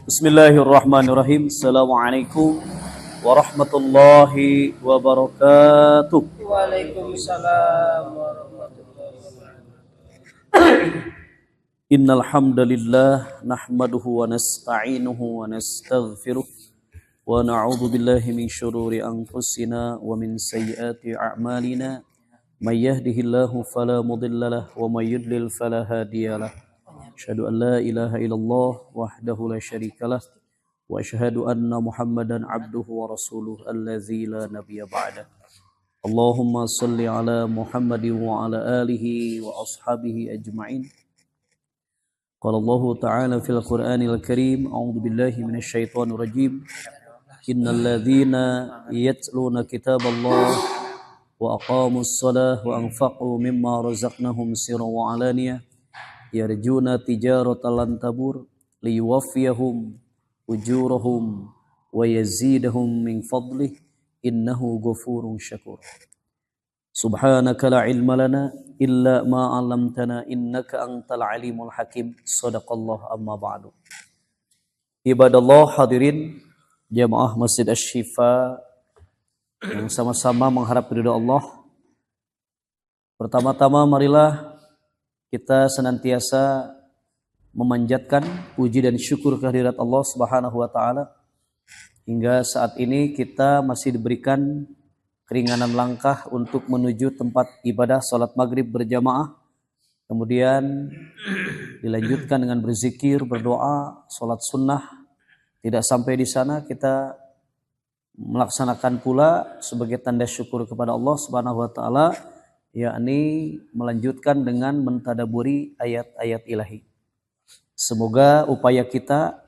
Bismillahirrahmanirrahim. Assalamualaikum warahmatullahi wabarakatuh. Waalaikumsalam warahmatullahi wabarakatuh. Innal hamdalillah nahmaduhu wa nasta'inuhu wa nastaghfiruh wa na'udzu billahi min syururi anfusina wa min sayyiati a'malina. May yahdihillahu fala mudhillalah wa may yudlil fala hadiyalah. Asyhadu an la ilaha illallah wahdahu la syarikalah wa asyhadu anna Muhammadan abduhu wa rasuluh allazi la nabiyya ba'da. Allahumma salli ala Muhammadin wa ala alihi wa ashabihi ajma'in. Qala Allah ta'ala fil Qur'anil Karim, a'udzu billahi minasy syaithanir rajim. Innal ladzina yatluna kitaballah wa aqamus shalah wa anfaqu mimma razaqnahum sirran wa alaniyah yarjuna tijaratan lan tabur liyuwaffiyahum ujurahum wa yazidahum min fadlih innahu ghafurun syakur. Subhanaka la ilma lana illa ma 'allamtana innaka antal alimul hakim. Shadaqallah, amma ba'du. Ibadallah hadirin jamaah Masjid Asy-Syifa yang sama-sama mengharap ridha Allah. Pertama-tama marilah kita senantiasa memanjatkan puji dan syukur kehadirat Allah Subhanahu wa taala. Hingga saat ini kita masih diberikan keringanan langkah untuk menuju tempat ibadah salat maghrib berjamaah. Kemudian dilanjutkan dengan berzikir, berdoa, salat sunnah. Tidak sampai di sana, kita melaksanakan pula sebagai tanda syukur kepada Allah Subhanahu wa taala, yakni melanjutkan dengan mentadaburi ayat-ayat ilahi. Semoga upaya kita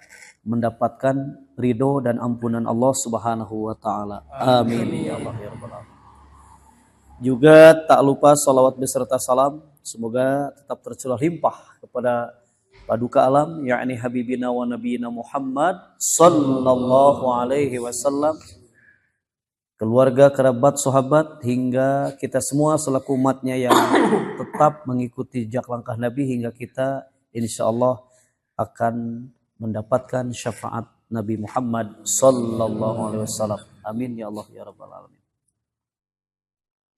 mendapatkan ridho dan ampunan Allah Subhanahu wa taala. Amin ya Allah ya rabbal alamin. Juga tak lupa salawat beserta salam semoga tetap tercurah limpah kepada paduka alam, yakni habibina wa nabiyina Muhammad sallallahu alaihi wasallam, keluarga, kerabat, sahabat, hingga kita semua selaku umatnya yang tetap mengikuti jejak langkah Nabi, hingga kita insya Allah akan mendapatkan syafaat Nabi Muhammad sallallahu alaihi wasallam. Amin ya Allah ya rabbal alamin.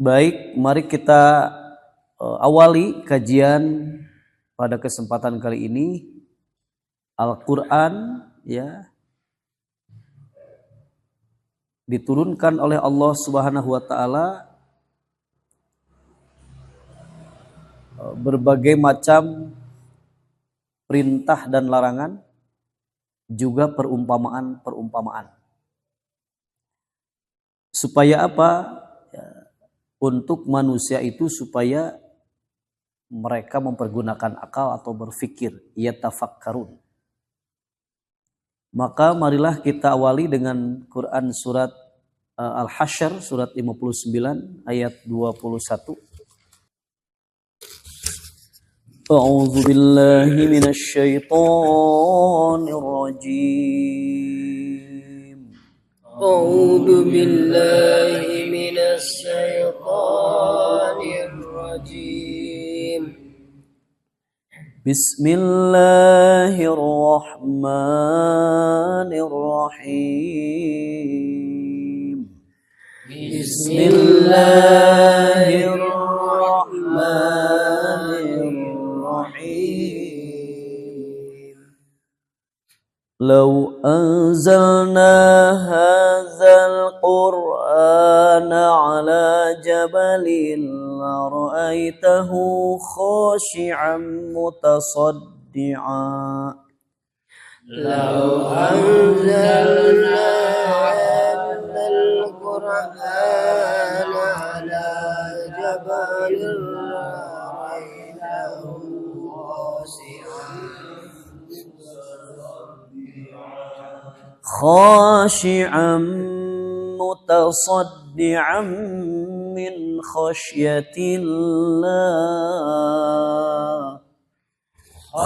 Baik, mari kita awali kajian pada kesempatan kali ini Al-Qur'an ya diturunkan oleh Allah Subhanahu wa taala berbagai macam perintah dan larangan, juga perumpamaan-perumpamaan. Supaya apa? Ya, untuk manusia itu supaya mereka mempergunakan akal atau berfikir, yatafakkarun. Maka marilah kita awali dengan Quran surat Al-Hasyr surat 59 ayat 21. A'udzu billahi minasy syaithanir rajim. A'udzu billahi minasy syaithanir rajim. Bismillahirrahmanirrahim. Bismillahirrahmanirrahim. Law anzalna hadzal qur'ana ala jabalin la ra'aitahu khashi'an mutasaddi'an. Law anzalna hadzal qur'ana ala jabalin ra'aitahu khashi'an mutasaddi'an min khasyatillah.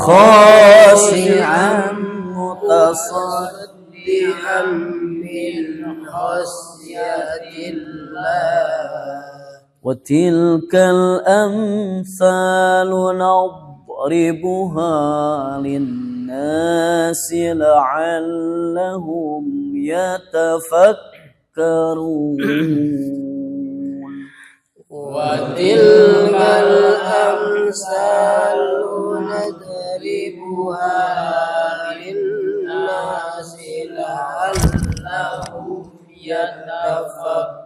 Khashi'an mutasaddi'an min khasyatillah. wa tilkal amsalu نقربها للناس لعلهم يتفكرون وتلك الأمثال نضربها للناس لعلهم يتفكرون.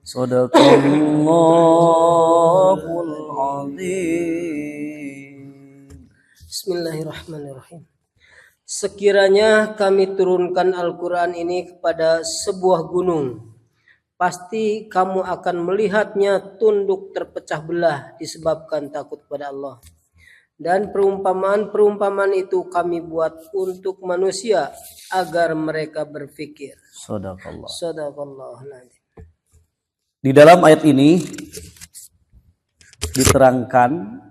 Sadaqallahul azim. Bismillahirrahmanirrahim. Sekiranya kami turunkan Al-Quran ini kepada sebuah gunung, pasti kamu akan melihatnya tunduk terpecah belah disebabkan takut kepada Allah. Dan perumpamaan-perumpamaan itu kami buat untuk manusia agar mereka berfikir. Sadaqallah. Sadaqallahul. Di dalam ayat ini diterangkan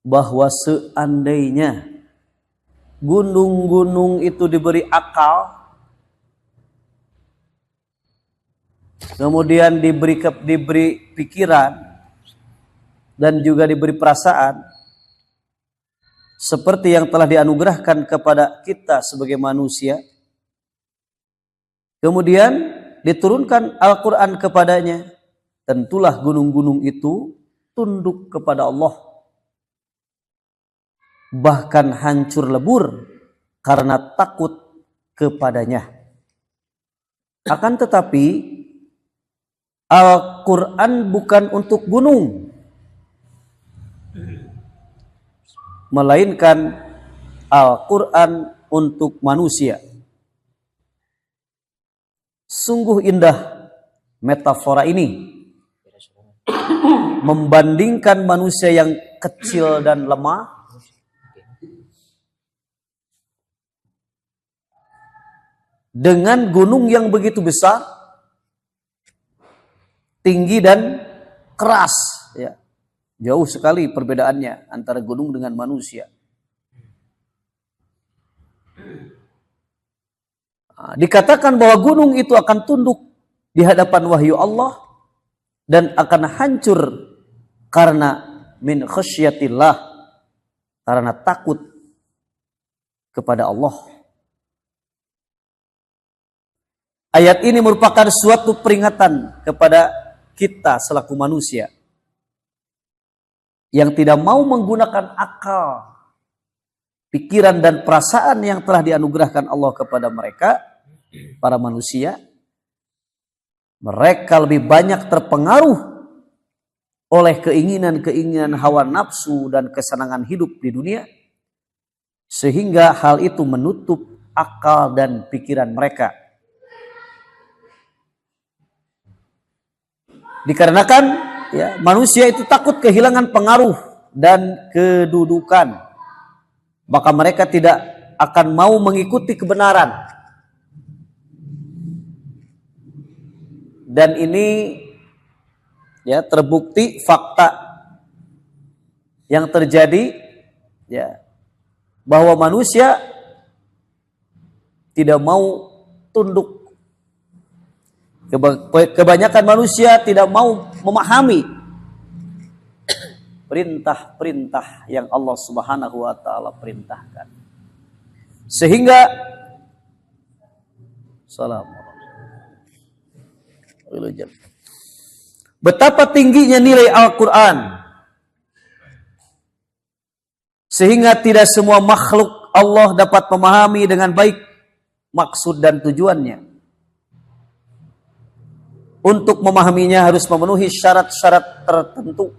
bahwa seandainya gunung-gunung itu diberi akal, kemudian diberi pikiran dan juga diberi perasaan seperti yang telah dianugerahkan kepada kita sebagai manusia, kemudian diturunkan Al-Quran kepadanya, tentulah gunung-gunung itu tunduk kepada Allah, bahkan hancur lebur karena takut kepadanya. Akan tetapi Al-Quran bukan untuk gunung, melainkan Al-Quran untuk manusia. Sungguh indah metafora ini, membandingkan manusia yang kecil dan lemah dengan gunung yang begitu besar, tinggi dan keras, ya. Jauh sekali perbedaannya antara gunung dengan manusia. Dikatakan bahwa gunung itu akan tunduk di hadapan wahyu Allah dan akan hancur karena min khasyatillah, karena takut kepada Allah. Ayat ini merupakan suatu peringatan kepada kita selaku manusia yang tidak mau menggunakan akal, pikiran dan perasaan yang telah dianugerahkan Allah kepada mereka, para manusia. Mereka lebih banyak terpengaruh oleh keinginan-keinginan hawa nafsu dan kesenangan hidup di dunia, sehingga hal itu menutup akal dan pikiran mereka. Dikarenakan ya, manusia itu takut kehilangan pengaruh dan kedudukan, maka mereka tidak akan mau mengikuti kebenaran. Dan ini ya terbukti fakta yang terjadi, ya, bahwa manusia tidak mau tunduk. Kebanyakan manusia tidak mau memahami perintah-perintah yang Allah Subhanahu wa taala perintahkan. Sehingga betapa tingginya nilai Al-Quran, sehingga tidak semua makhluk Allah dapat memahami dengan baik maksud dan tujuannya. Untuk memahaminya harus memenuhi syarat-syarat tertentu.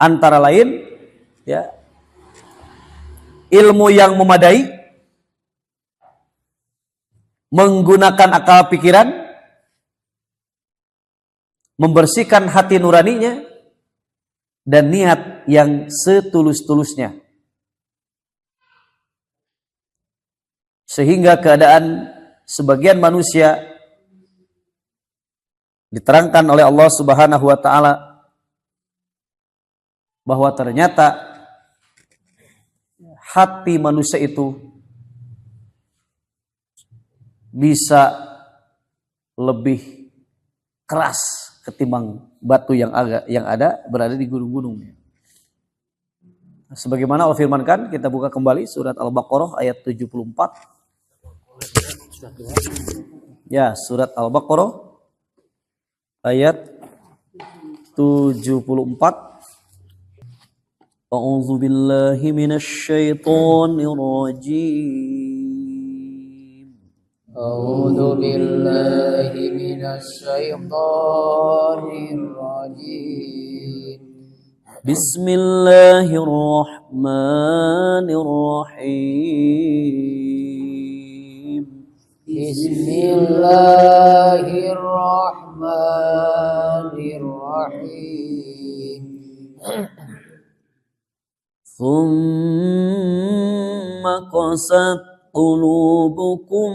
Antara lain, ya, ilmu yang memadai, menggunakan akal pikiran, membersihkan hati nuraninya, dan niat yang setulus-tulusnya. Sehingga keadaan sebagian manusia diterangkan oleh Allah Subhanahu wa taala bahwa ternyata hati manusia itu bisa lebih keras ketimbang batu yang ada berada di gunung-gunung. Sebagaimana Allah firmankan, kita buka kembali surat Al-Baqarah ayat 74. Ya, surat Al-Baqarah ayat 74. A'udzu billahi minasy syaithanir rajim. A'udzu billahi minasy syaithanir rajim. Bismillahirrahmanirrahim. Bismillahirrahmanirrahim. Thumma qasat qulubukum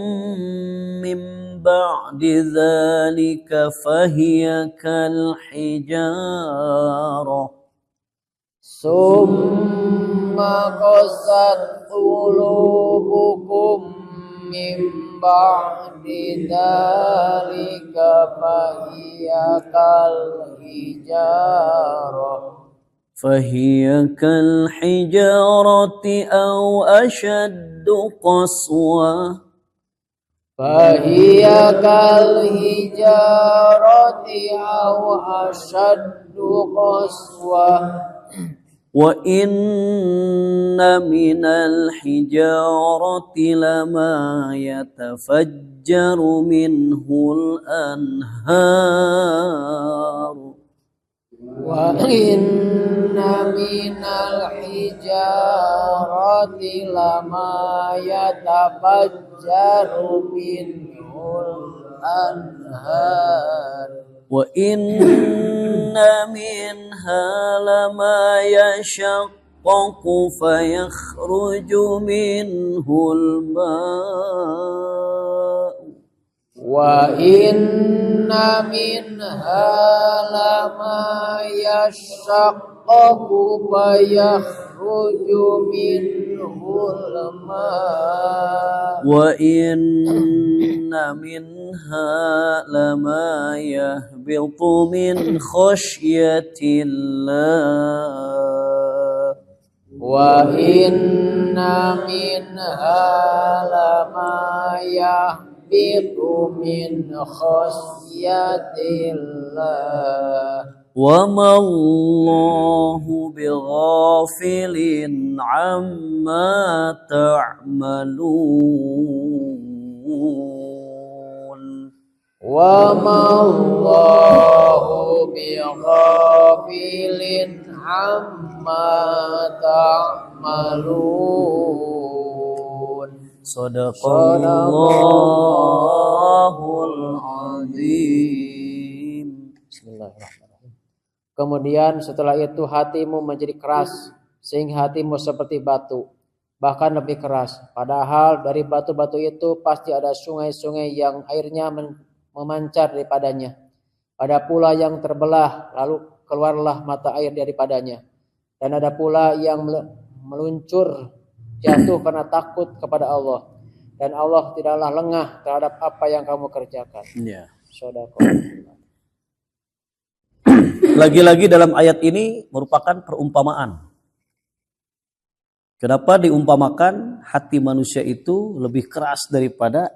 min ba'di dzalika fahiya kal hijarah. Summa qasat qulubukum min ba'di dzalika fahiya kal hijarah. فهي كالحجارة أو أشد قسوة. فهي كالحجارة أو أشد قسوة. وإن من الحجارة لما يتفجر منه الأنهار. وإن من الحجارة لما يتفجر منه الأنهار. وإن منها لما يشقق فيخرج منه الماء. وإن منها لما يشقق فيخرج منه الماء. وإن منها لما يهبط من خشية الله. وإن منها لما يهبط من خشية الله. وما الله بغافل عما تعملون. وما الله بغافل عما تعملون. Sadaqallahul azim. Bismillahirrahmanirrahim. Kemudian setelah itu hatimu menjadi keras sehingga hatimu seperti batu, bahkan lebih keras. Padahal dari batu-batu itu pasti ada sungai-sungai yang airnya memancar daripadanya. Ada pula yang terbelah lalu keluarlah mata air daripadanya. Dan ada pula yang meluncur jatuh karena takut kepada Allah. Dan Allah tidaklah lengah terhadap apa yang kamu kerjakan. Ya. Shadaqallah. Lagi-lagi dalam ayat ini merupakan perumpamaan. Kenapa diumpamakan hati manusia itu lebih keras daripada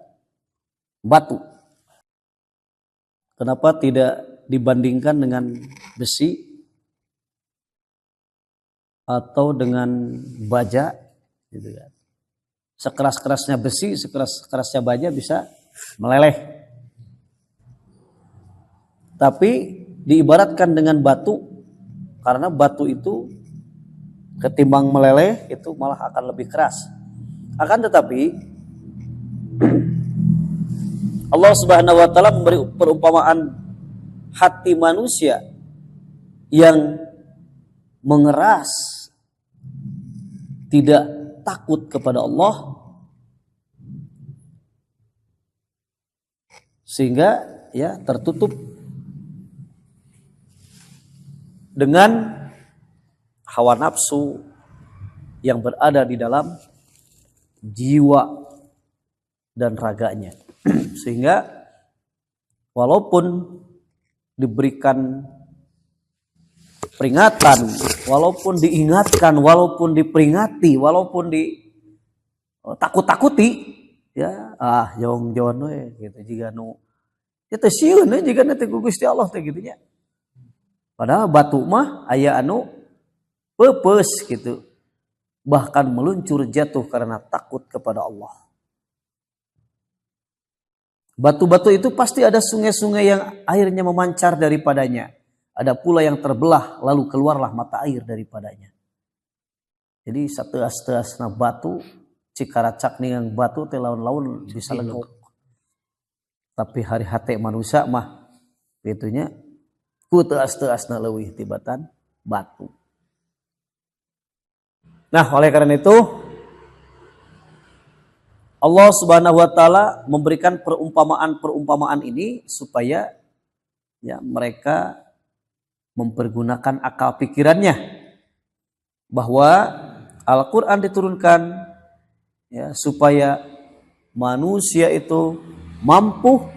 batu? Kenapa tidak dibandingkan dengan besi atau dengan baja? Gitu kan. Sekeras-kerasnya besi, sekeras-kerasnya baja bisa meleleh. Tapi diibaratkan dengan batu, karena batu itu ketimbang meleleh itu malah akan lebih keras. Akan tetapi Allah Subhanahu wa taala memberi perumpamaan hati manusia yang mengeras, tidak takut kepada Allah, sehingga ya tertutup dengan hawa nafsu yang berada di dalam jiwa dan raganya. Sehingga walaupun diberikan peringatan, walaupun diingatkan, walaupun diperingati, walaupun takut-takuti, ya jong we gitu jika nu itu sieun jika nanti ku Gusti Allah teh gitu nya. Padahal batu mah aya anu peupeus gitu. Bahkan meluncur jatuh karena takut kepada Allah. Batu-batu itu pasti ada sungai-sungai yang airnya memancar daripadanya. Ada pula yang terbelah lalu keluarlah mata air daripadanya. Jadi sateas-teasna batu cikaracak ningang batu teh laun-laun bisa legok. Tapi hari hate manusia mah itunya ku teas-teasna leuwih tibatan batu. Nah, oleh karena itu Allah Subhanahu wa taala memberikan perumpamaan ini supaya ya mereka mempergunakan akal pikirannya, bahwa Al-Qur'an diturunkan ya supaya manusia itu mampu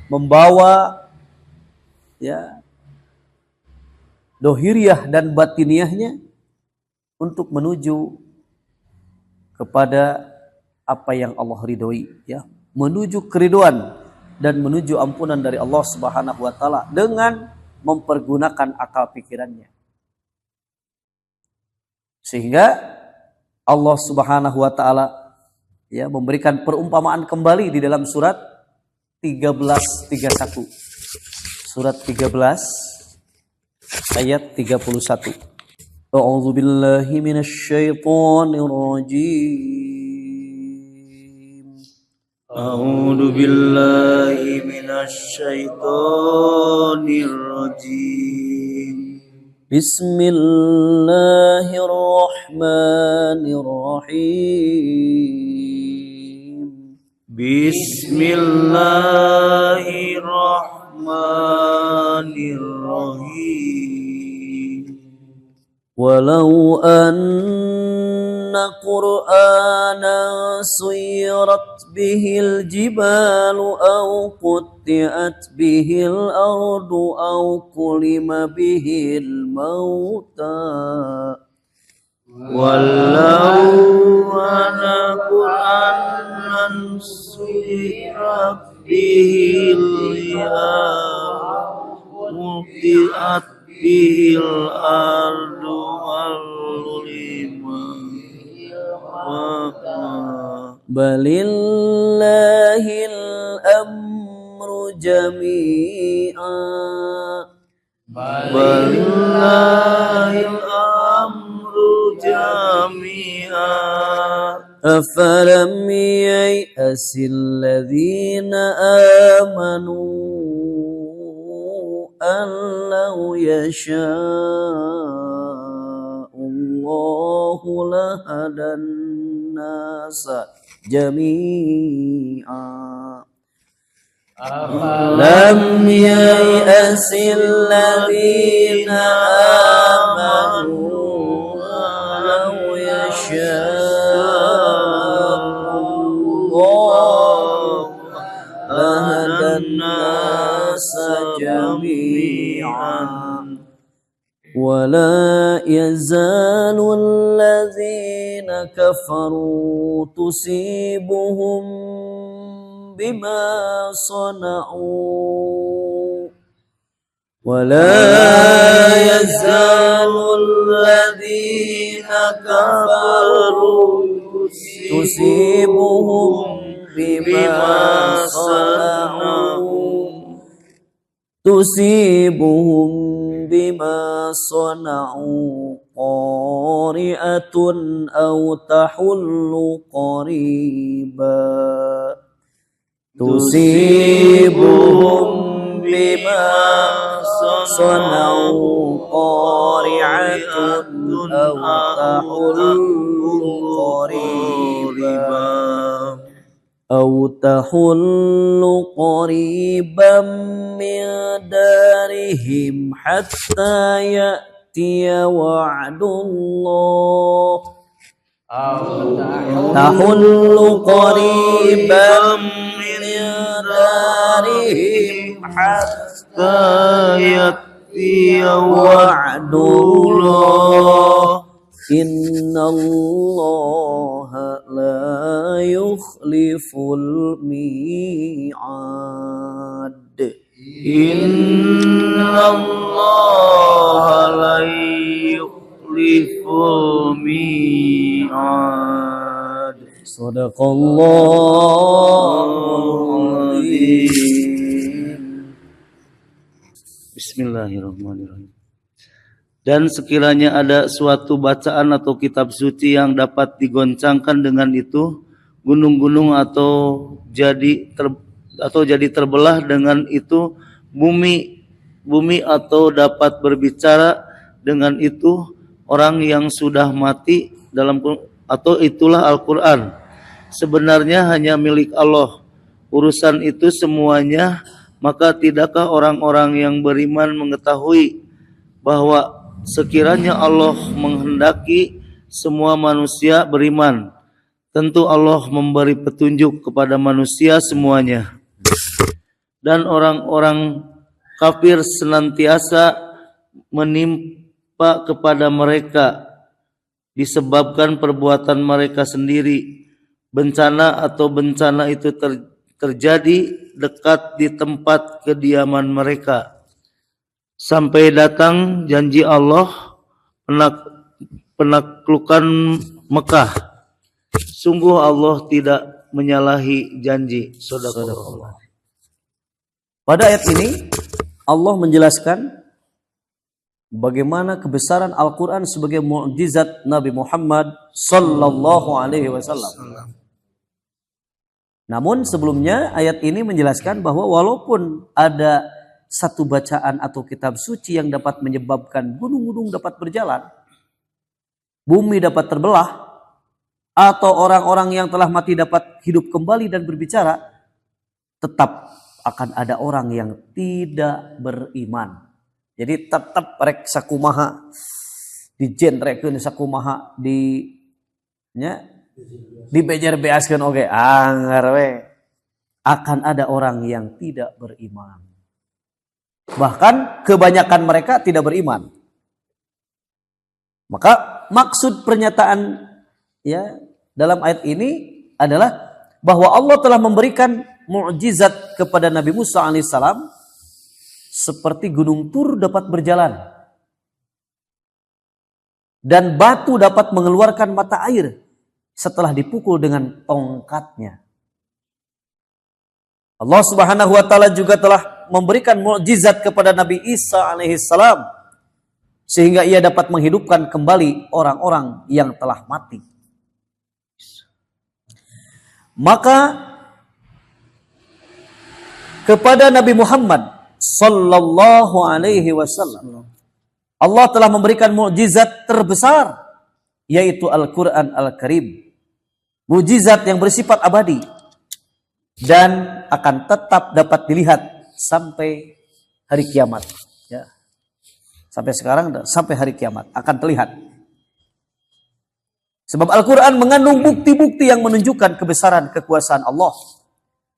membawa ya dohiriyah dan batiniahnya untuk menuju kepada apa yang Allah ridhoi, ya, menuju keriduan dan menuju ampunan dari Allah Subhanahu wa taala dengan mempergunakan akal pikirannya. Sehingga Allah Subhanahu wa taala ya memberikan perumpamaan kembali di dalam surat 13:31. Surat 13 ayat 31. A'udzu billahi minasyaitonir rajim. A'udzu billahi minasyaitonir rajim. Bismillahirrahmanirrahim. Bismillahirrahmanirrahim. Walau anna Qur'anan suyirat bihil jibalu aw qutti'at bihil ardu aw kulima bihil mauta. Walau anna Qur'anan suyirat bihil jibalu qutti'at bihil ardu al-lima balillahil amru jami'a balillahil amru jami'a afalam yai'asil ladzina amanu allau yasha'allahu lahadan nasa jami'a lam yai'asil ladzina amanu allau yasha'allahu lahadan nasa jami'an wala yazalul ladzina kafaru tusibuhum bima sana'u wala yazalul ladzina kafaru tusibuhum bima sana'u tusibuhum bima sana'u qari'atun aw tahullu qariba tusibuhum bima sana'u qari'atun aw tahullu qariba أو تحل قريبا من دارهم حتى يأتي وعد الله تحل قريبا من دارهم حتى hatta ya'tiya wa'dullah. Innallaha la yukhliful mi'ad. Innallaha la yukhliful mi'ad. Sadaqallahul azim. Bismillahirrahmanirrahim. Dan sekiranya ada suatu bacaan atau kitab suci yang dapat digoncangkan dengan itu, gunung-gunung atau jadi terbelah dengan itu, bumi atau dapat berbicara dengan itu orang yang sudah mati atau itulah Al-Quran. Sebenarnya hanya milik Allah urusan itu semuanya, maka tidakkah orang-orang yang beriman mengetahui bahwa sekiranya Allah menghendaki semua manusia beriman, tentu Allah memberi petunjuk kepada manusia semuanya. Dan orang-orang kafir senantiasa menimpa kepada mereka disebabkan perbuatan mereka sendiri. Bencana itu terjadi dekat di tempat kediaman mereka. Sampai datang janji Allah penaklukan Mekah. Sungguh Allah tidak menyalahi janji. Shadaqallah. Pada ayat ini Allah menjelaskan bagaimana kebesaran Al-Quran sebagai mukjizat Nabi Muhammad sallallahu alaihi wasallam. Namun sebelumnya ayat ini menjelaskan bahwa walaupun ada satu bacaan atau kitab suci yang dapat menyebabkan gunung-gunung dapat berjalan, bumi dapat terbelah, atau orang-orang yang telah mati dapat hidup kembali dan berbicara, tetap akan ada orang yang tidak beriman. Jadi tetap rek sakumaha di genrekeun sakumaha di bejer beaskeun oge anggar we, akan ada orang yang tidak beriman. Bahkan kebanyakan mereka tidak beriman. Maka maksud pernyataan dalam ayat ini adalah bahwa Allah telah memberikan mukjizat kepada Nabi Musa alaihissalam seperti gunung Tur dapat berjalan dan batu dapat mengeluarkan mata air setelah dipukul dengan tongkatnya. Allah Subhanahu wa taala juga telah memberikan mukjizat kepada Nabi Isa alaihissalam sehingga ia dapat menghidupkan kembali orang-orang yang telah mati. Maka kepada Nabi Muhammad sallallahu alaihi wasallam Allah telah memberikan mukjizat terbesar, yaitu Al-Quran Al-Karim. Mukjizat yang bersifat abadi dan akan tetap dapat dilihat sampai hari kiamat. Ya. Sampai sekarang, sampai hari kiamat akan terlihat. Sebab Al-Quran mengandung bukti-bukti yang menunjukkan kebesaran kekuasaan Allah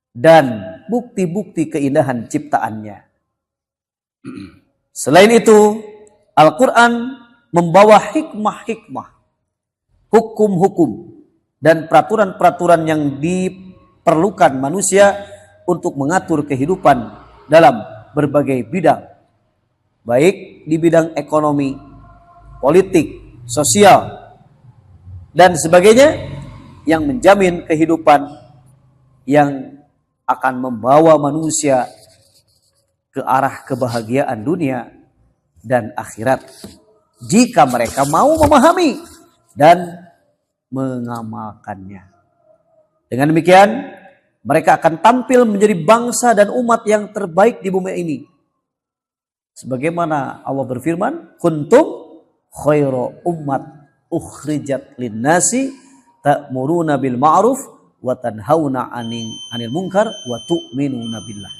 dan bukti-bukti keindahan ciptaannya. Selain itu, Al-Quran membawa hikmah-hikmah, hukum-hukum, dan peraturan-peraturan yang diperlukan manusia untuk mengatur kehidupan dalam berbagai bidang, baik di bidang ekonomi, politik, sosial, dan sebagainya, yang menjamin kehidupan yang akan membawa manusia ke arah kebahagiaan dunia dan akhirat jika mereka mau memahami dan mengamalkannya. Dengan demikian, mereka akan tampil menjadi bangsa dan umat yang terbaik di bumi ini. Sebagaimana Allah berfirman, kuntum khairu ummat ukhrijat linnasi ta'muruna bil ma'ruf wa tanhauna 'anil munkar wa tu'minuna billah.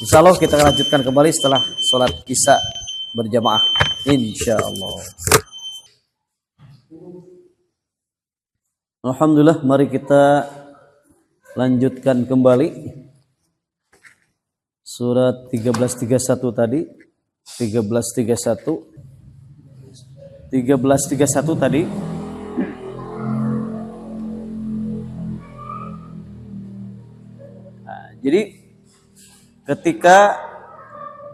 Insyaallah kita akan lanjutkan kembali setelah sholat Isya berjamaah, insyaallah. Alhamdulillah, mari kita lanjutkan kembali Surat 1331 tadi. 1331 tadi. Nah, jadi ketika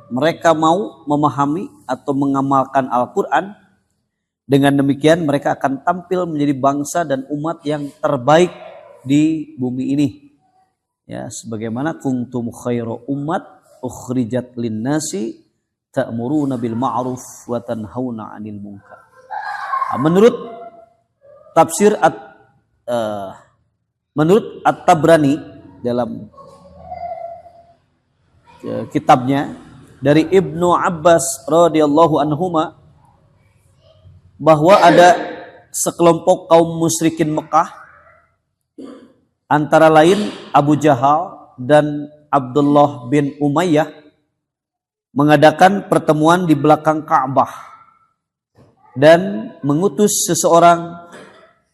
mereka mau memahami atau mengamalkan Al-Quran, dengan demikian mereka akan tampil menjadi bangsa dan umat yang terbaik di bumi ini. Ya, sebagaimana kuntum khairu ummat ukhrijat linnasi ta'muruna bil ma'ruf wa tanhauna 'anil munkar. Menurut tafsir menurut At-Tabrani dalam kitabnya dari Ibnu Abbas radhiyallahu anhuma, bahwa ada sekelompok kaum musyrikin Mekah, antara lain Abu Jahal dan Abdullah bin Umayyah, mengadakan pertemuan di belakang Ka'bah dan mengutus seseorang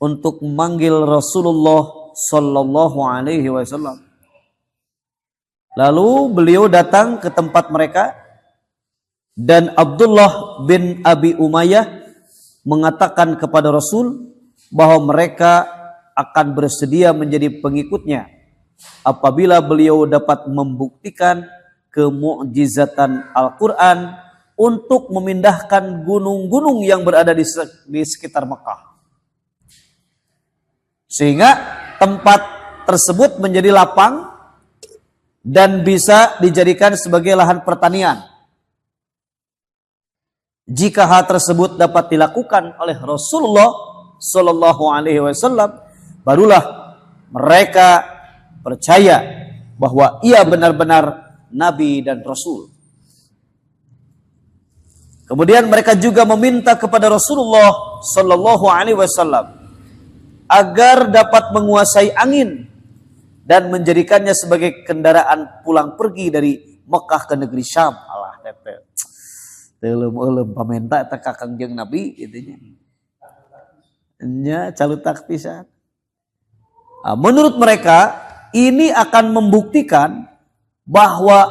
untuk memanggil Rasulullah sallallahu alaihi wasallam. Lalu beliau datang ke tempat mereka dan Abdullah bin Abi Umayyah mengatakan kepada Rasul bahwa mereka akan bersedia menjadi pengikutnya apabila beliau dapat membuktikan kemukjizatan Al-Quran untuk memindahkan gunung-gunung yang berada di sekitar Mekah. Sehingga tempat tersebut menjadi lapang dan bisa dijadikan sebagai lahan pertanian. Jika hal tersebut dapat dilakukan oleh Rasulullah Sallallahu Alaihi Wasallam, barulah mereka percaya bahwa ia benar-benar Nabi dan Rasul. Kemudian mereka juga meminta kepada Rasulullah Sallallahu Alaihi Wasallam agar dapat menguasai angin dan menjadikannya sebagai kendaraan pulang pergi dari Mekah ke negeri Syam. Allah tete. Telem pamenta eta ka Kangjeng Nabi intinya. Nya calutak pisan. Menurut mereka ini akan membuktikan bahwa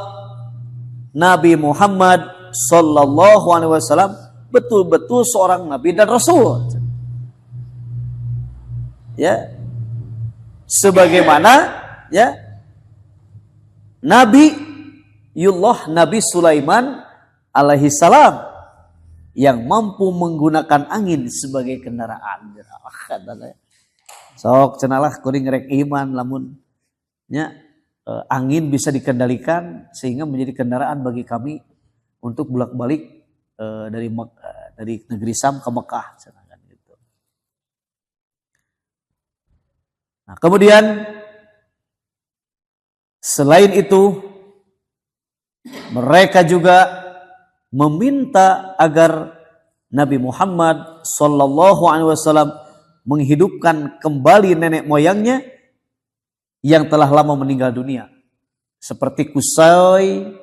Nabi Muhammad sallallahu alaihi wasallam betul-betul seorang nabi dan rasul. Ya. Sebagaimana ya Nabi Sulaiman alaihi salam yang mampu menggunakan angin sebagai kendaraan. Sok cenalah kuring rek iman lamun nya angin bisa dikendalikan sehingga menjadi kendaraan bagi kami untuk bolak-balik dari negeri Syam ke Mekah. Gitu. Nah, kemudian selain itu mereka juga meminta agar Nabi Muhammad sallallahu alaihi wasallam menghidupkan kembali nenek moyangnya yang telah lama meninggal dunia, seperti Qusay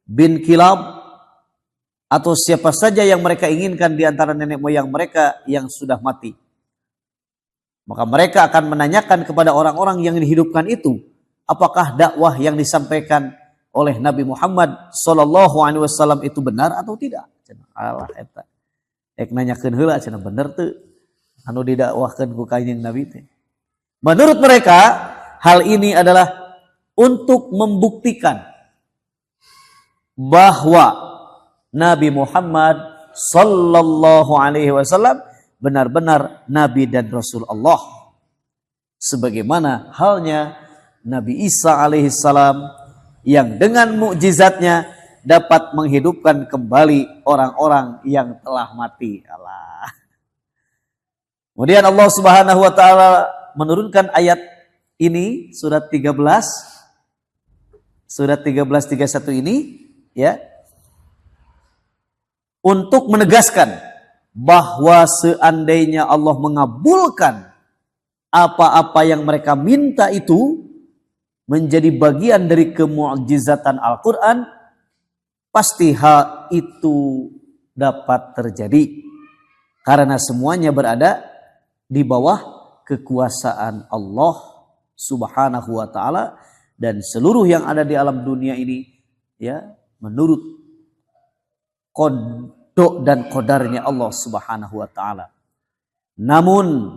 bin Kilab atau siapa saja yang mereka inginkan di antara nenek moyang mereka yang sudah mati. Maka mereka akan menanyakan kepada orang-orang yang dihidupkan itu, apakah dakwah yang disampaikan oleh Nabi Muhammad sallallahu alaihi wasallam itu benar atau tidak? Allah eta. Ek nanyakeun heula cenah bener teu anu didakwahkeun ku Kanjeng Nabi teh. Menurut mereka hal ini adalah untuk membuktikan bahwa Nabi Muhammad sallallahu alaihi wasallam benar-benar nabi dan rasul Allah. Sebagaimana halnya Nabi Isa alaihi salam yang dengan mukjizatnya dapat menghidupkan kembali orang-orang yang telah mati. Allah. Kemudian Allah Subhanahu wa taala menurunkan ayat ini surat 1331 ini ya untuk menegaskan bahwa seandainya Allah mengabulkan apa-apa yang mereka minta itu menjadi bagian dari kemukjizatan Al-Quran, pasti hal itu dapat terjadi. Karena semuanya berada di bawah kekuasaan Allah Subhanahu wa ta'ala. Dan seluruh yang ada di alam dunia ini ya menurut kodok dan kodarnya Allah Subhanahu wa taala. Namun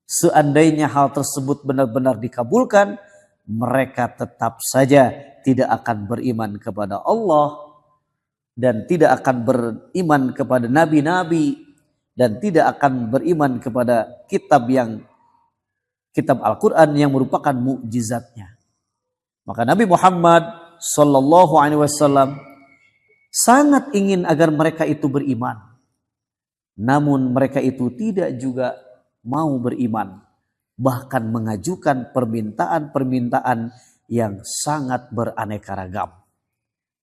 seandainya hal tersebut benar-benar dikabulkan, mereka tetap saja tidak akan beriman kepada Allah dan tidak akan beriman kepada nabi-nabi dan tidak akan beriman kepada kitab Al-Quran yang merupakan mukjizatnya. Maka Nabi Muhammad sallallahu alaihi wasallam sangat ingin agar mereka itu beriman. Namun mereka itu tidak juga mau beriman, bahkan mengajukan permintaan-permintaan yang sangat beraneka ragam.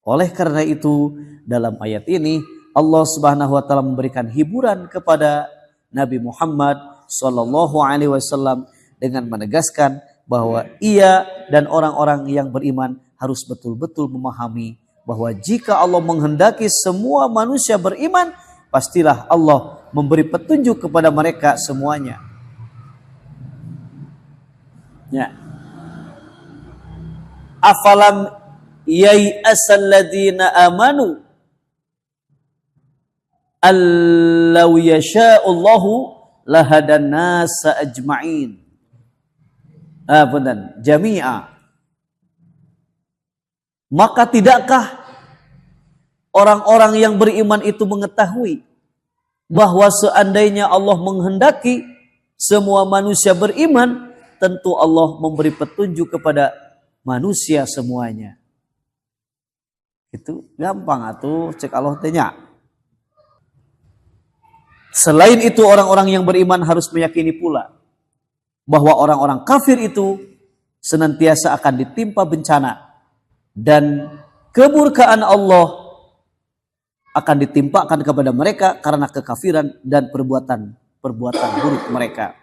Oleh karena itu, dalam ayat ini Allah Subhanahu wa taala memberikan hiburan kepada Nabi Muhammad sallallahu alaihi wasallam dengan menegaskan bahwa ia dan orang-orang yang beriman harus betul-betul memahami bahwa jika Allah menghendaki semua manusia beriman, pastilah Allah memberi petunjuk kepada mereka semuanya. Ya. Afalam yai'asal ladzina amanu allau yasha'ullahu lahadan nasa ajma'in. Benar, jami'a. Maka tidakkah orang-orang yang beriman itu mengetahui bahwa seandainya Allah menghendaki semua manusia beriman, tentu Allah memberi petunjuk kepada manusia semuanya. Itu gampang atuh cek Allah tanya. Selain itu orang-orang yang beriman harus meyakini pula bahwa orang-orang kafir itu senantiasa akan ditimpa bencana dan kemurkaan Allah akan ditimpakan kepada mereka karena kekafiran dan perbuatan buruk mereka.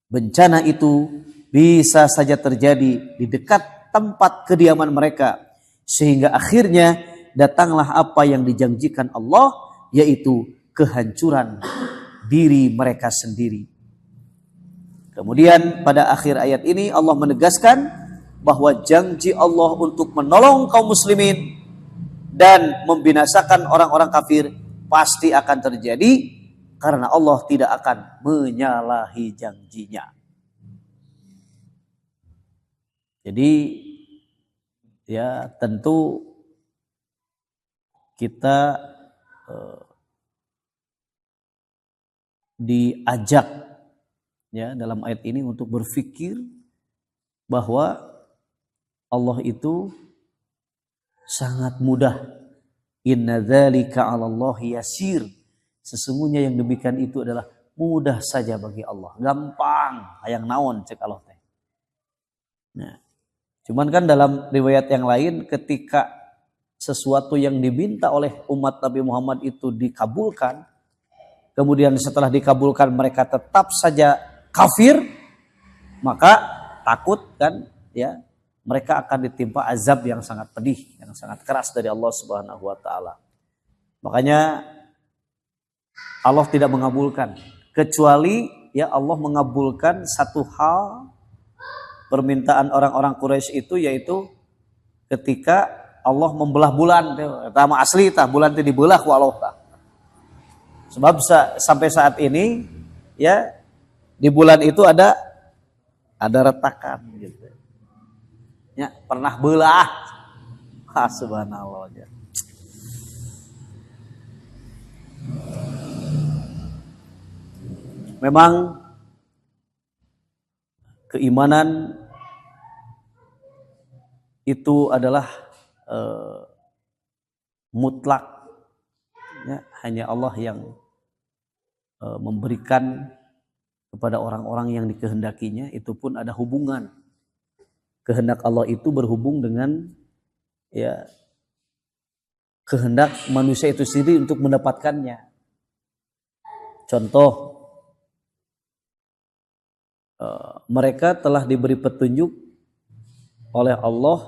Bencana itu bisa saja terjadi di dekat tempat kediaman mereka sehingga akhirnya datanglah apa yang dijanjikan Allah, yaitu kehancuran diri mereka sendiri. Kemudian pada akhir ayat ini Allah menegaskan bahwa janji Allah untuk menolong kaum muslimin dan membinasakan orang-orang kafir pasti akan terjadi karena Allah tidak akan menyalahi janjinya. Jadi ya tentu kita diajak ya dalam ayat ini untuk berpikir bahwa Allah itu sangat mudah. Inna dzalika 'alallahi yasir. Sesungguhnya yang demikian itu adalah mudah saja bagi Allah. Gampang, hayang naon cek Allah teh. Nah, cuman kan dalam riwayat yang lain ketika sesuatu yang diminta oleh umat Nabi Muhammad itu dikabulkan, kemudian setelah dikabulkan mereka tetap saja kafir, maka takut kan ya mereka akan ditimpa azab yang sangat pedih, yang sangat keras dari Allah Subhanahu wa taala. Makanya Allah tidak mengabulkan kecuali ya Allah mengabulkan satu hal permintaan orang-orang Quraisy itu, yaitu ketika Allah membelah bulan, pertama asli tah bulan itu dibelah ku Allah tah. Sebab sampai saat ini ya di bulan itu ada retakan gitu. Ya, pernah belah. Subhanallah. Memang keimanan itu adalah mutlak. Ya, hanya Allah yang memberikan kepada orang-orang yang dikehendakinya. Itu pun ada hubungan. Kehendak Allah itu berhubung dengan ya kehendak manusia itu sendiri untuk mendapatkannya. Contoh, mereka telah diberi petunjuk oleh Allah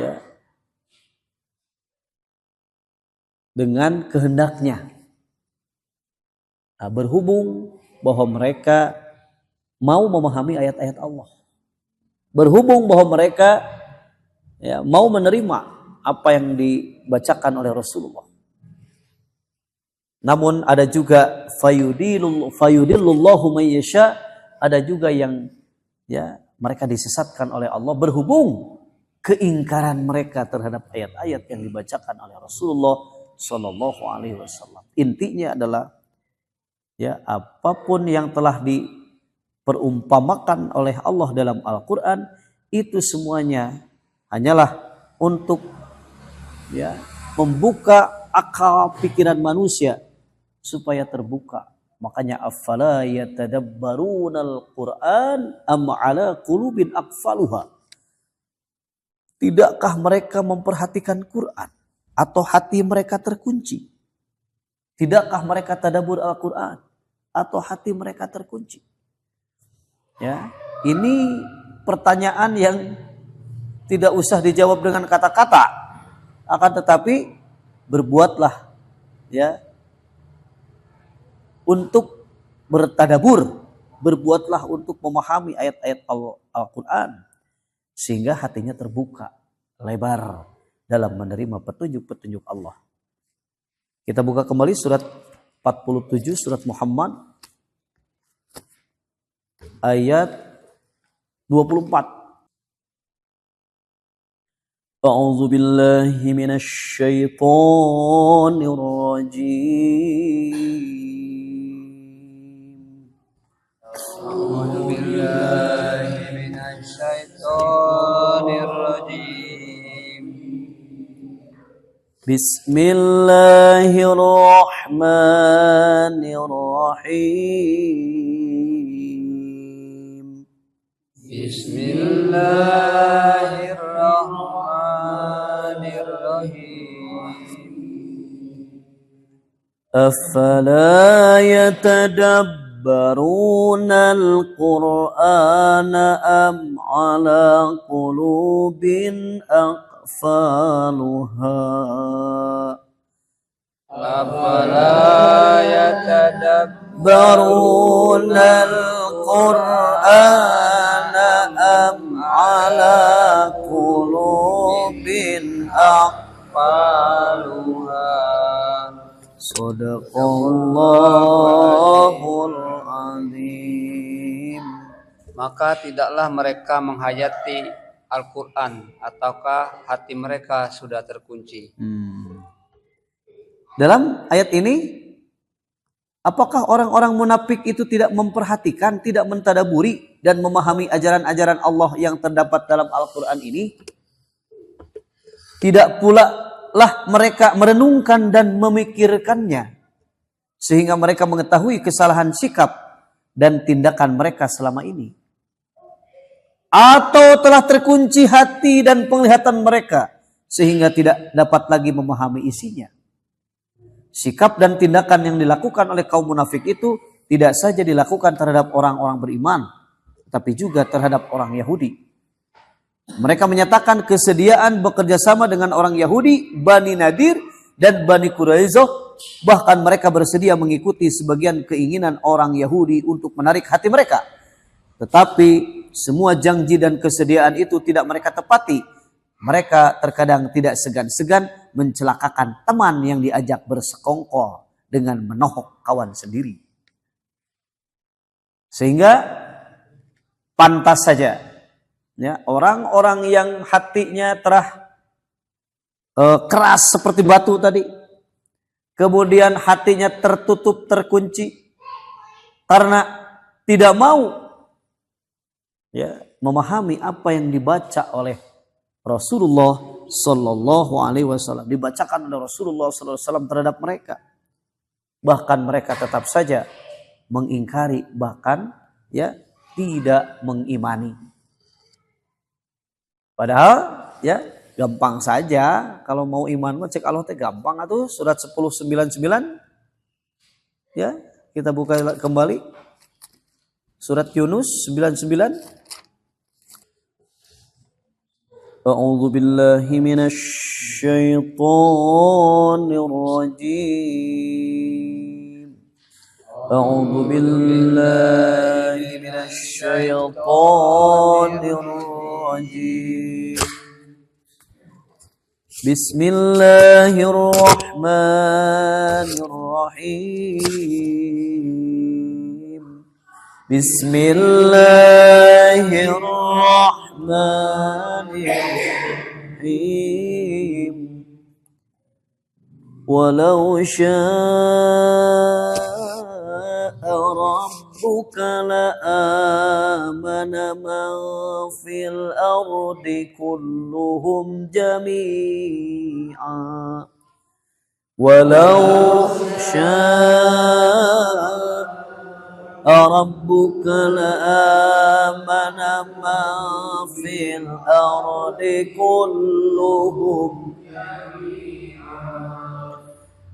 ya dengan kehendaknya. Nah, berhubung bahwa mereka mau memahami ayat-ayat Allah. Berhubung bahwa mereka ya, mau menerima apa yang dibacakan oleh Rasulullah. Namun ada juga fayudillullahu man yasha, ada juga yang ya mereka disesatkan oleh Allah berhubung keingkaran mereka terhadap ayat-ayat yang dibacakan oleh Rasulullah Shallallahu Alaihi Wasallam. Intinya adalah ya apapun yang telah diperumpamakan oleh Allah dalam Al-Quran itu semuanya hanyalah untuk ya membuka akal pikiran manusia supaya terbuka. Makanya afala yatadabbarunal Qur'an am ala qulubin aqfaluha. Tidakkah mereka memperhatikan Quran atau hati mereka terkunci? Tidakkah mereka tadabbur Al-Quran atau hati mereka terkunci? Ya, ini pertanyaan yang tidak usah dijawab dengan kata-kata, akan tetapi berbuatlah ya untuk bertadabur, berbuatlah untuk memahami ayat-ayat Al-Quran sehingga hatinya terbuka lebar dalam menerima petunjuk-petunjuk Allah. Kita buka kembali surat 47 surat Muhammad ayat 24. A'udzu billahi minasy syaithanir rajim. A'udzu billahi minasy syaithanir rajim. Bismillahirrahmanirrahim. Bismillahirrahmanirrahim. Afala yatadabbaruna al-Qur'ana am ala qulubin aqfaluha. Afala Baruna al-Qur'ana am ala qulubin aqfaluha. Sadaqallahul azim. Maka tidaklah mereka menghayati Al-Quran ataukah hati mereka sudah terkunci. Dalam ayat ini, apakah orang-orang munafik itu tidak memperhatikan, tidak mentadaburi dan memahami ajaran-ajaran Allah yang terdapat dalam Al-Quran ini? Tidak pula lah mereka merenungkan dan memikirkannya sehingga mereka mengetahui kesalahan sikap dan tindakan mereka selama ini. Atau telah terkunci hati dan penglihatan mereka sehingga tidak dapat lagi memahami isinya. Sikap dan tindakan yang dilakukan oleh kaum munafik itu tidak saja dilakukan terhadap orang-orang beriman, tapi juga terhadap orang Yahudi. Mereka menyatakan kesediaan bekerja sama dengan orang Yahudi, Bani Nadir dan Bani Quraisyah. Bahkan mereka bersedia mengikuti sebagian keinginan orang Yahudi untuk menarik hati mereka. Tetapi semua janji dan kesediaan itu tidak mereka tepati. Mereka terkadang tidak segan-segan mencelakakan teman yang diajak bersekongkol dengan menohok kawan sendiri. Sehingga pantas saja ya, orang-orang yang hatinya telah keras seperti batu tadi, kemudian hatinya tertutup, terkunci karena tidak mau ya memahami apa yang dibaca oleh Rasulullah Sallallahu Alaihi Wasallam, dibacakan oleh Rasulullah Sallallahu Alaihi Wasallam terhadap mereka. Bahkan mereka tetap saja mengingkari, bahkan ya tidak mengimani. Padahal ya gampang saja kalau mau iman cek Allah teh gampang atuh. Surat 10:99 ya, kita buka kembali surat Yunus 99. A'udzu billahi minasy syaithanir rajim. A'udzu billahi minasy syaithanir rajim. Bismillahirrahmanirrahim. Bismillahirrahmanirrahim. Walau syaa rabbuka la'amana man fil ardi kulluhum jami'a. Walau syaa rabbuka la'amana man fil ardi kulluhum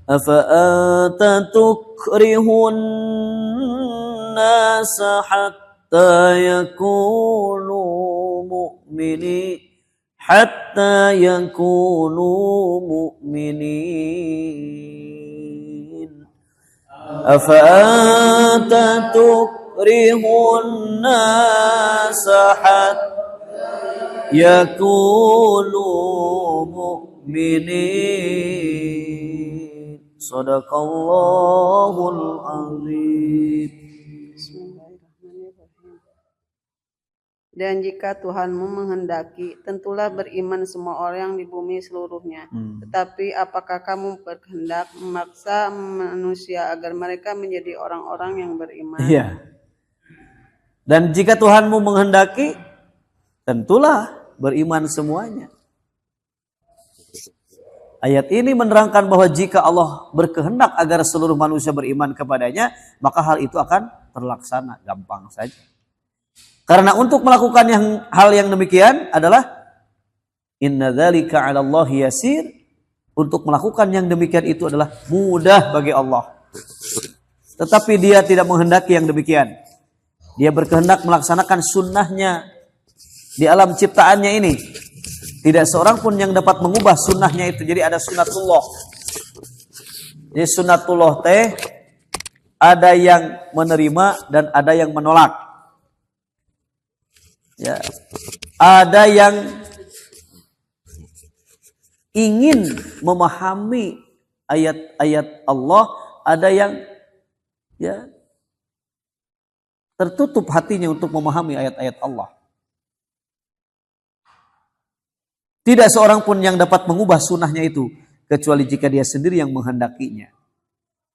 أفأنت تكره الناس حتى يكونوا مؤمنين أفأنت تكره الناس حتى يكونوا مؤمنين. Sadaqallahul azim. Dan jika Tuhanmu menghendaki, tentulah beriman semua orang di bumi seluruhnya. Tetapi apakah kamu berkehendak memaksa manusia agar mereka menjadi orang-orang yang beriman? Iya. Dan jika Tuhanmu menghendaki, tentulah beriman semuanya. Ayat ini menerangkan bahwa jika Allah berkehendak agar seluruh manusia beriman kepadanya, maka hal itu akan terlaksana, gampang saja. Karena untuk melakukan hal yang demikian adalah inna dzalika 'ala Allahi yasir. Untuk melakukan yang demikian itu adalah mudah bagi Allah. Tetapi Dia tidak menghendaki yang demikian. Dia berkehendak melaksanakan sunnahnya di alam ciptaannya ini. Tidak seorang pun yang dapat mengubah sunnahnya itu. Jadi ada sunnatullah. Jadi sunnatullah teh ada yang menerima dan ada yang menolak. Ya. Ada yang ingin memahami ayat-ayat Allah, ada yang ya tertutup hatinya untuk memahami ayat-ayat Allah. Tidak seorang pun yang dapat mengubah sunnahnya itu, kecuali jika dia sendiri yang menghendakinya.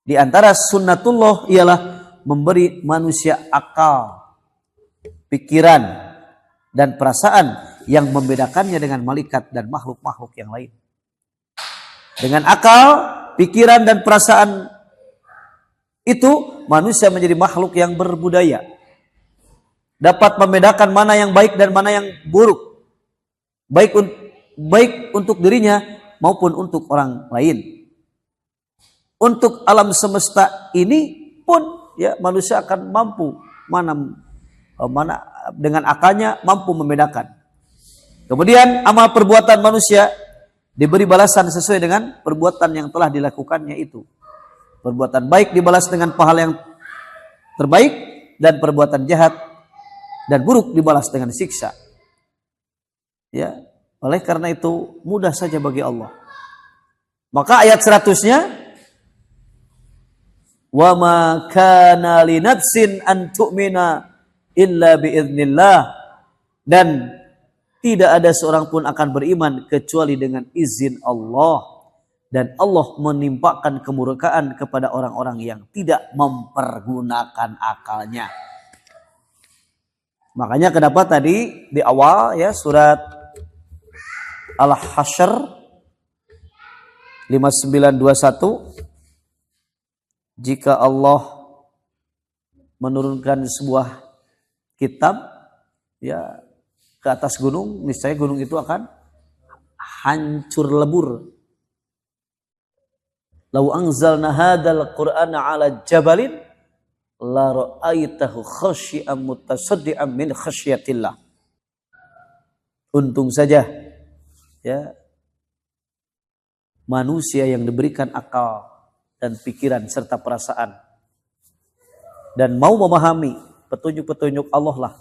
Di antara sunnatullah ialah memberi manusia akal, pikiran, dan perasaan yang membedakannya dengan malaikat dan makhluk-makhluk yang lain. Dengan akal, pikiran, dan perasaan itu, manusia menjadi makhluk yang berbudaya. Dapat membedakan mana yang baik dan mana yang buruk. Baik untuk dirinya maupun untuk orang lain. Untuk alam semesta ini pun ya manusia akan mampu mana dengan akalnya mampu membedakan. Kemudian amal perbuatan manusia diberi balasan sesuai dengan perbuatan yang telah dilakukannya itu. Perbuatan baik dibalas dengan pahala yang terbaik, dan perbuatan jahat dan buruk dibalas dengan siksa. Ya. Oleh karena itu mudah saja bagi Allah. Maka ayat 100-nya, wa ma kana li nafsin an tu'mina illa biiznillah, dan tidak ada seorang pun akan beriman kecuali dengan izin Allah, dan Allah menimpakan kemurkaan kepada orang-orang yang tidak mempergunakan akalnya. Makanya kenapa tadi di awal ya surat Al-Hasyr 5921, jika Allah menurunkan sebuah kitab ya ke atas gunung, niscaya gunung itu akan hancur lebur. Lau anzalna hadzal qur'ana 'ala jabalin la ra'aitahu khashi'an mutasaddian min khasyatillah. Untung saja ya manusia yang diberikan akal dan pikiran serta perasaan dan mau memahami petunjuk-petunjuk Allah lah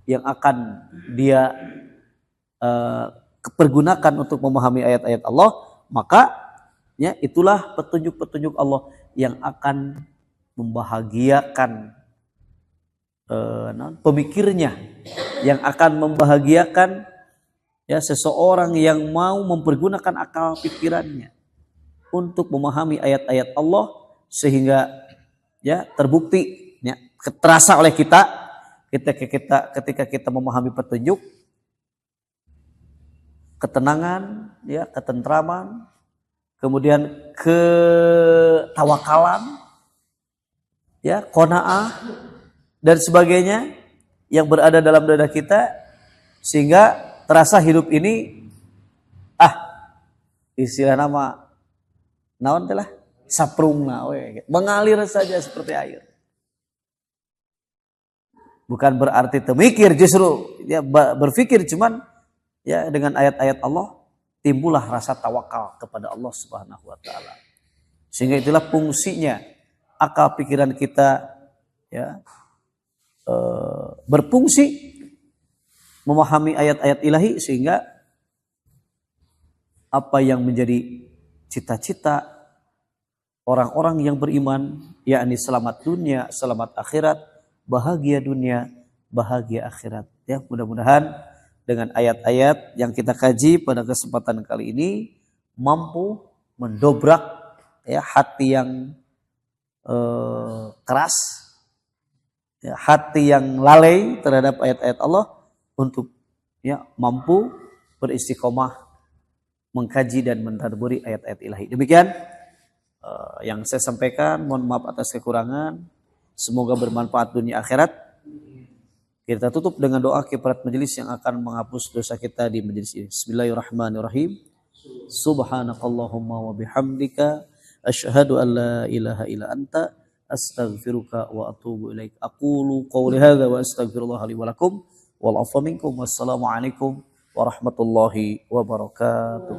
yang akan dia pergunakan untuk memahami ayat-ayat Allah, maka ya itulah petunjuk-petunjuk Allah yang akan membahagiakan pemikirnya, yang akan membahagiakan ya seseorang yang mau mempergunakan akal pikirannya untuk memahami ayat-ayat Allah, sehingga ya terbukti ya terasa oleh kita ketika kita memahami petunjuk, ketenangan ya, ketentraman, kemudian ketawakalan ya, qanaah dan sebagainya yang berada dalam dada kita, sehingga terasa hidup ini istilah nama naon telah saprungna we, mengalir saja seperti air. Bukan berarti temikir, justru ya berpikir, cuman ya dengan ayat-ayat Allah timbullah rasa tawakal kepada Allah Subhanahu wa taala. Sehingga itulah fungsinya akal pikiran kita ya berfungsi memahami ayat-ayat ilahi, sehingga apa yang menjadi cita-cita orang-orang yang beriman, yakni selamat dunia, selamat akhirat, bahagia dunia, bahagia akhirat. Ya, mudah-mudahan dengan ayat-ayat yang kita kaji pada kesempatan kali ini mampu mendobrak ya hati yang keras, ya, hati yang lalai terhadap ayat-ayat Allah, untuk ya mampu beristiqomah mengkaji dan mentadabburi ayat-ayat ilahi. Demikian yang saya sampaikan, mohon maaf atas kekurangan. Semoga bermanfaat dunia akhirat. Kita tutup dengan doa kifarat majelis yang akan menghapus dosa kita di majelis ini. Bismillahirrahmanirrahim. Subhanakallahumma wa bihamdika asyhadu an la ilaha illa anta astaghfiruka wa atubu ilaik. Aqulu qawli hadza wa astaghfirullah li wa lakum wal afwa minkum. Wassalamualaikum warahmatullahi wabarakatuh.